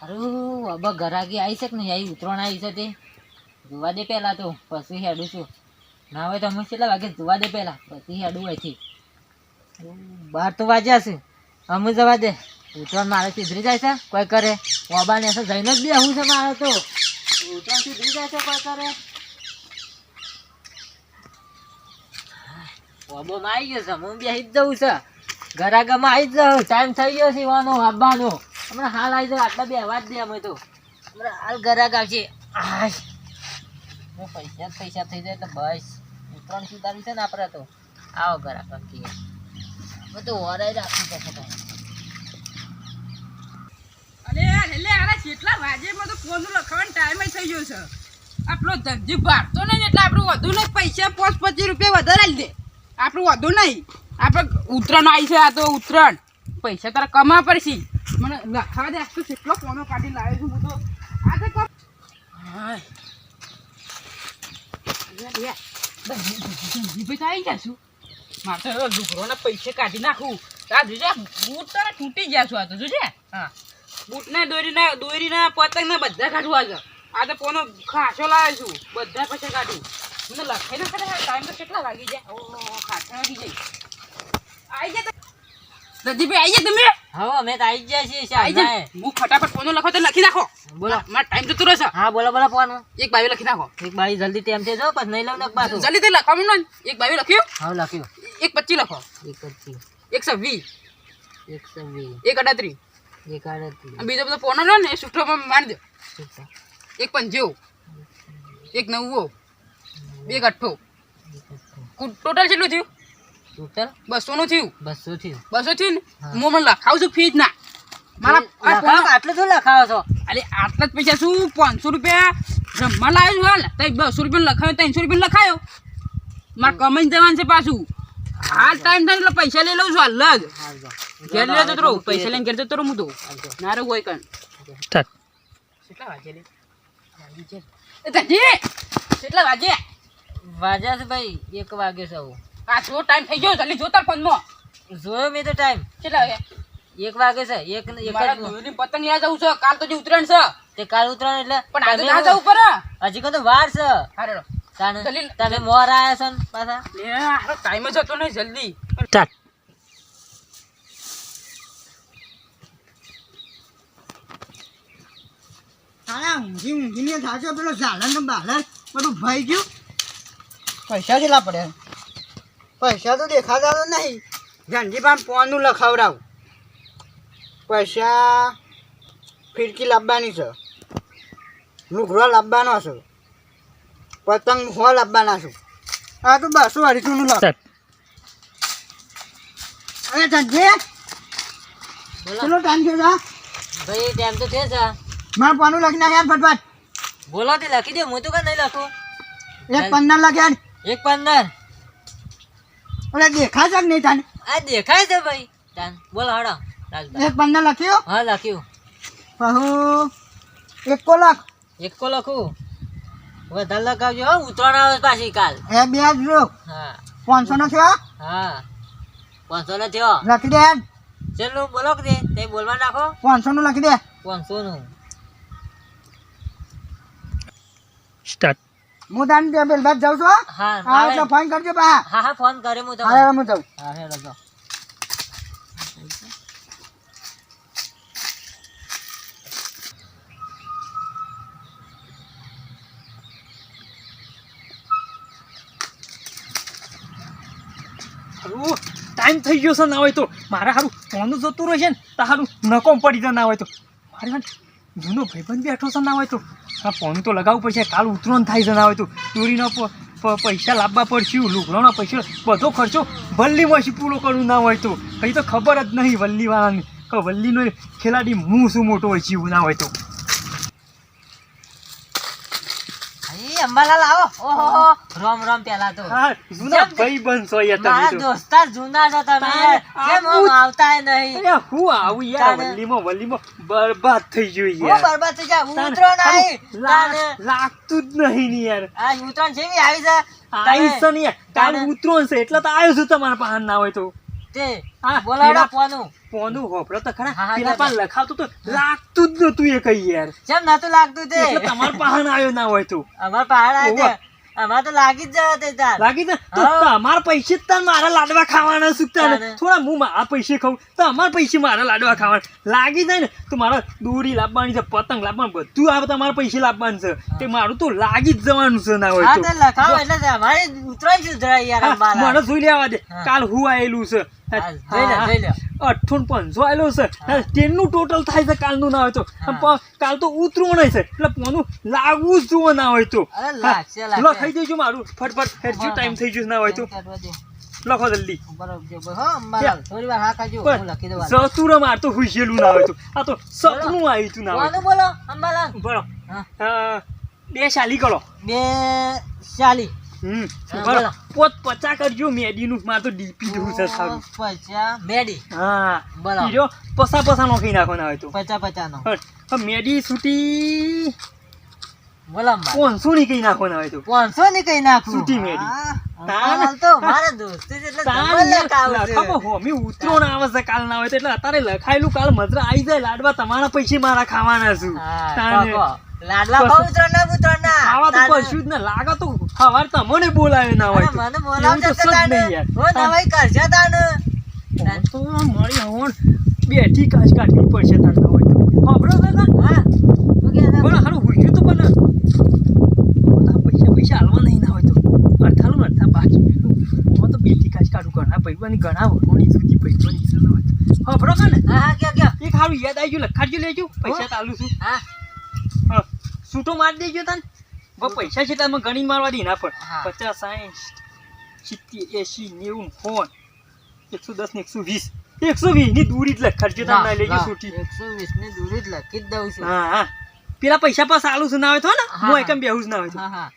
અરું હવે ગરાગી આવી છે કે નહીં આવી ઉતરણ આવી છે તે જોવા દે પહેલા તો પછી હેડું છું ના હોય તો અમે કેટલા વાગે જોવા દે પહેલા પછી હેડું અહીંથી 12 તો વાગ્યા છે અમે જવા દે ઉતરણ મારે સીધરી જાય છે કોઈ કરે ઓબાને એસે જઈને જ બેહું છે મારે તો ઉતરણ સીધરી જાય છે કોઈ કરે ઓબોમાં આવી ગયો છે હું બેસી જ જવું છે ગરાગામાં આવી જ જાઉં ટાઈમ થઈ ગયો છે વાનો આવવાનો હમણાં હાલ આવી જાવ આટલા બે અવાજ દે અમે તો હમણાં હાલ ગરાગ આવશે પૈસા થઈ જાય એટલે બસ ઉતરણ સુધારી છે ને આપણે તો આવો ગરાગ કહીએ અમે તો ઓરાઈ રાખી શકે અરે કેટલા વાગે તો ફોન લખવાનો ટાઈમ થઈ ગયો છે આપણો ધંધી ભારતો નહીં એટલે આપણું વધુ નહીં પૈસા 25 રૂપિયા વધારે આલી દે આપણું વધુ નહીં આપણે ઉત્તરાયણ આવી છે આ તો ઉત્તરાયણ પૈસા તારા કમા પડશે મને લખાવા દે આખું કેટલો ફોનો કાઢી લાવ્યો છું હું તો આ તો કમ આવી જશું મારે તો લુગરોના પૈસા કાઢી નાખું આ જોજે બૂટ તારા તૂટી ગયા છું આ તો જોજે હા બૂટના દોરીના પતંગના બધા કાઢવા છે આ તો કોનો ખાસો લાવ્યો છું બધા પૈસા કાઢું મને લખાઈ ના કરે ટાઈમ તો કેટલા વાગી જાય ઓહો ખાસા વાગી જાય આવી જાય રજીભાઈ આવી જાય તમે હા અમે તો આવી ગયા છીએ આવી જાય હું ફટાફટ ફોનો લખો તો લખી નાખો બોલો મારો ટાઈમ જતો રહેશે હા બોલો ફોન એક બાવી લખી નાખો એક બાઈ જલ્દી ટેમ છે જો પછી નહીં લઉં નક પાછું જલ્દી તે લખવાનું ને એક બાવી લખ્યું હા લખ્યું એક 25 લખો 125 120 138 બીજો બધો ફોનો ને એ સુઠોમાં મારી દો એક 50 એક 90 બે 8 ટોટલ કેટલું થયું ટોટલ 200 નું થયું 200 થયું 200 થયું ને હું મને લખાવું છું ફીજ ના મારા આટલું શું લખાવો છો અરે આટલા જ પૈસા શું 500 રૂપિયા રમવા લાવ્યો છું હાલ તો 200 રૂપિયા લખાયો 300 રૂપિયા લખાયો મારે કમાઈને જવાનું છે પાછું હાલ ટાઈમ થાય એટલે પૈસા લઈ લઉં છું હાલ જ ઘેર લેતો તો પૈસા લઈને ઘેર જતો રહું હું તો ના રહું હોય કણ કેટલા વાગે લે કેટલા વાગે વાગ્યા છે ભાઈ 1 વાગે છે આ જો ટાઈમ થઈ ગયો જલ્દી જોતા ફોનમાં જોયો મેં તો ટાઈમ કેટલા વાગે 1 વાગે છે એક પતંગ યા જવું છે કાલ તો જે ઉતરાણ છે તે કાલ ઉતરાણ એટલે પણ આજે ના જવું પડે હજી તો વાર છે હારેડો તમે મોર આયા છો ને પાછા લે હારો ટાઈમ જ હતો નહીં જલ્દી સ્ટાર્ટ સારા ઊંઘી થાશે પેલો ઝાલર ને બાલર બધું ભાઈ ગયું પૈસા કેટલા પડે પૈસા તો દેખાતા તો નહીં ગાંધીબામ પોનું લખાવડાવ પૈસા ફિરકી લાવવાની છે લુગડો લાવવાનો છે પતંગ હો લાવવાના છે આ તો 200 નું લખ અરે ધંધે ચલો ટાઈમ છે ભાઈ ટાઈમ તો છે મારે પાનું લખી નાખ્યા ફટફટ બોલો તે લખી દે હું તો કઈ નહીં લખું 1:15 લખ્યા 1:15 ઓલા દેખાય છે કે નહીં તને આ દેખાય છે ભાઈ તાન બોલો હડો 1:15 લખ્યું હા લખ્યું બહુ 1 લાખ 1 લખું વધારે લખાવજો હો ઉતરાણ આવે પાછી કાલ એ બે જ લો હા 500 નો થયો હા 500 નો થયો લખી દે ચલો બોલો કે તે બોલવા નાખો 500 નું લખી દે 500 નું સ્ટાર્ટ હું તાન તે બેલબાદ જાઉં છું હા હા તો ફોન કરજો બા હા ફોન કરે હું તો હા હું જાઉં હા હેડો જો ટાઈમ થઈ ગયો છે ના હોય તો મારા સારું ફોન જતું રહેશે ને તો સારું નકોમ પડી જાય ના હોય તો મારે જૂનો ભાઈબંધ બેઠો છે ના હોય તો આ ફોન તો લગાવવું પડશે કાલ ઉતરણ થાય છે ના હોય તો ચોરીનો પૈસા લાવવા પડશે લુગડાનો પૈસા બધો ખર્ચો વલ્લીમાંથી પૂરો કરવું ના હોય તો હજી તો ખબર જ નહીં વલ્લીવાળાને કે વલ્લીનો ખેલાડી હું શું મોટો હોય છે એવું ના હોય તો અંબાલાલ આવો ઓહો રામ રામ પેલા તો હા જૂના ભાઈબંધ છો યાર તમે મારા તો દોસ્તાર જૂના છો તમે યાર કેમ આમ આવતા નહીં અરે હું આવું યાર વલ્લીમાં બરબાદ થઈ ગયું હું યાર બરબાદ થઈ જા ઉતરણ આવી લાગતું જ નહીં ને યાર આ ઉતરણ જેવી આવી છે આવીશ તો નહીં યાર કાલ ઉતરણ છે એટલે તો આવ્યો છું તમારા પાસે ના હોય તો તે હા, બોલાડો પેલા- પોનું પોનું હોભળો તો ખરા હા, હા, પેલા જા, પાન લખાવતું તો લાગતું જ નતું એ કઈ યાર કેમ નતું લાગતું તે એટલે તમાર પાહન આવ્યો ના હોય તો અમાર પહાડ આવે ઓવા. છે અમાર તો લાગી જ જવા તે તાર લાગી છે તો હા. તમારા પૈસે જ તાર મારા લાડવા ખાવાના સુકતા ને તારે. થોડા હું મારા પૈસે ખાઉં તો અમારા પૈસે મારા લાડવા ખાવાના લાગી જાય ને તો મારા દોરી લાવવાની છે પતંગ લાવવાનું બધું આ તમારા પૈસે લાવવાનું છે તે મારું તો લાગી જ જવાનું છે ના હોય હા તો તે લખાવો એટલે તો અમારે ઉતરાય સુધરાય યાર હા, અંબાલા. મને જોઈ લેવા દે હા. કાલ હું આયેલું છે હા, જોઈ લે. 58,500 આયેલો છે તેનું ટોટલ થાય છે કાલનું ના હોય તો હા. કાલ તો ઉતરવું નહીં છે એટલે પોનું લાગવું જ જોવો ના હોય તો અરે લાગશે, હા, લાગશે. લખાઈ દેજો મારું ફટફટ હેડજો હા, ટાઈમ હા. થઈ ગયો ના હોય તો કરવા દે. લખો જલ્દી બરોબર હો અંબાલાલ થોડી વાર હા ખાજો હું લખી દઉં હાલ. સતુર માર તો હુઈશેલું ના હોય તો આ તો સપનું આવ્યું તું ના હોય કોનું બોલો અંબાલાલ બરો હા. બે શાલી કરો 240 હા, બરો બોલો. 50 કરજો મેડીનું માર તો ડીપી જેવું છે સારું 50 મેડી હા બોલો. હીરો પસા નોખી નાખો ના હોય તો 50 નો મેડી સૂટી બોલો અંબા 500 ની કઈ નાખો ના હોય તો 500 ની કઈ નાખું સૂટી મેડી. હા, તાન. અંબાલાલ તો મારા દોસ્ત છે એટલે જબર લખાવું છે. લખાવો હોમી ઉતરોણ આવે છે કાલ ના હોય તો એટલે અત્યારે લખાયેલું કાલ મજરા આવી જાય લાડવા તમારા પૈસે મારા ખાવાના છું હા, તાને. પાકો. લાડવા બહુ ઉતરણા આવા તો કશું જ ને લાગે તો સવાર તમને બોલાવે ના હોય તો. મને બોલાવજો એવું તો તો સજ તાને. નહીં યાર. હો નવાઈ કરજો તાને. તાન તો મળી હવણ બેઠી કાચ કાઢવી પડશે તાર ના હોય તો ખબરો છે ને? હા શું કે છે? બોલો હારું હુંજ્યું તો પણ બધા પૈસા હાલવા નહીં ના હોય તો અડધાલું ને અડધા બાકી હું તો બેઠી કાચ કાઢું ઘણા પૈવાની ઘણા વખોની સુધી પૈવાની છે ના હોય તો ખબરો છે ને? હા હા કયો એક હારું યાદ આવી ગયું લખાડજો લેજો પૈસા ચાલુ છું હા હા છૂટો મારી દેજો તને પૈસા છે તમે ગણી મારવા દે ના પણ હા. 50 60 70 80 90 ફોન 110 ને 120 120 ની દૂરી જ લખાડજો તમે ના લેજો છૂટી 120 ની દૂરી જ લખી જ દઉં છું હા હા પેલા પૈસા પાસ આલુ છે ના હોય તો ને હા, હું હા. એકમ બેહું જ ના હોય તો હા હા